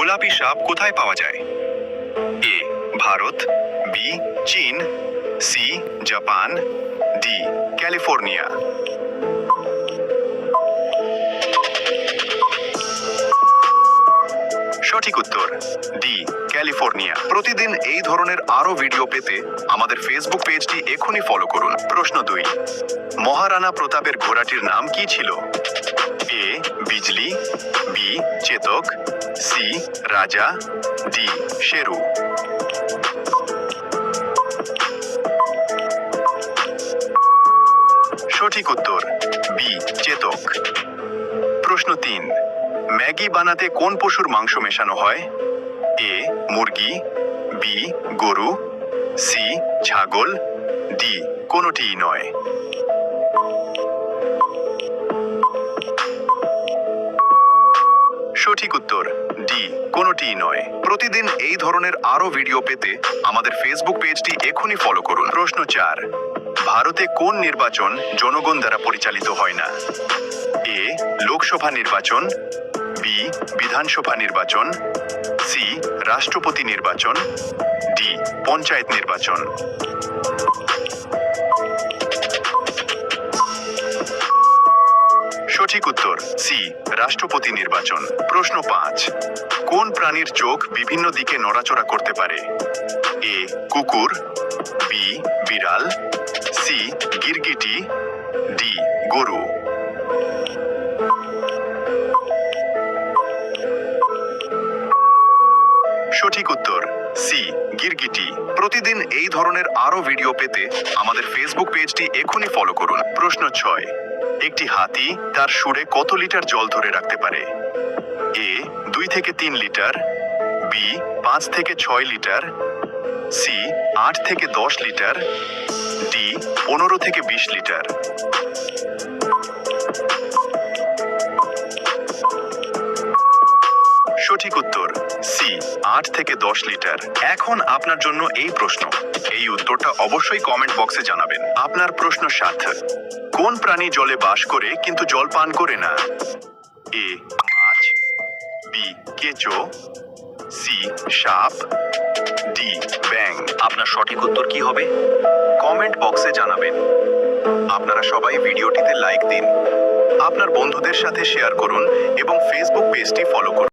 গোলাপি সাপ কোথায় পাওয়া যায়? এ ভারত, বি চীন, সি জাপান, ডি ক্যালিফোর্নিয়া। সঠিক উত্তর ডি ক্যালিফোর্নিয়া। প্রতিদিন এই ধরনের আরো ভিডিও পেতে আমাদের ফেসবুক পেজটি এখনই ফলো করুন। প্রশ্ন 2, মহারানা প্রতাপের ঘোড়াটির নাম কি ছিল? এ বিজলি, বি চেতক, সি রাজা, ডি শেরু। সঠিক উত্তর বি চেতক। প্রশ্ন 3, ম্যাগি বানাতে কোন পশুর মাংস মেশানো হয়? এ মুরগি, বি গরু, সি ছাগল, ডি কোনোটিই নয়। সঠিক উত্তর ডি কোনোটিই নয়। প্রতিদিন এই ধরনের আরো ভিডিও পেতে আমাদের ফেসবুক পেজটি এখনই ফলো করুন। প্রশ্ন 4, ভারতে কোন নির্বাচন জনগণ দ্বারা পরিচালিত হয় না? এ লোকসভা নির্বাচন, বি বিধানসভা নির্বাচন, সি রাষ্ট্রপতি নির্বাচন, ডি পঞ্চায়েত নির্বাচন। সঠিক উত্তর সি রাষ্ট্রপতি নির্বাচন। প্রশ্ন 5, কোন প্রাণীর চোখ বিভিন্ন দিকে নড়াচড়া করতে পারে? এ কুকুর, বি বিড়াল, সি গিরগিটি, ডি গরু। সঠিক উত্তর সি গিরগিটি। প্রতিদিন এই ধরনের আরো ভিডিও পেতে আমাদের ফেসবুক পেজটি এখনই ফলো করুন। প্রশ্ন 6, একটি হাতি তার শুঁড়ে কত লিটার জল ধরে রাখতে পারে? এ 2 থেকে 3 লিটার, বি 5 থেকে 6 লিটার, সি 8 থেকে 10 লিটার, ডি 15 থেকে 20 লিটার। সঠিক উত্তর সি 8 থেকে 10 লিটার। এখন আপনার জন্য এই প্রশ্ন, এই উত্তরটা অবশ্যই কমেন্ট বক্সে জানাবেন। আপনার প্রশ্ন 7, কোন প্রাণী জলে বাস করে কিন্তু জল পান করে না? এ মাছ, বি কেঁচো, সি সাপ, ডি ব্যাঙ। আপনার সঠিক উত্তর কি হবে? কমেন্ট বক্সে জানাবেন। আপনারা সবাই ভিডিওটিতে লাইক দিন, আপনার বন্ধুদের সাথে শেয়ার করুন এবং ফেসবুক পেজটি ফলো করুন।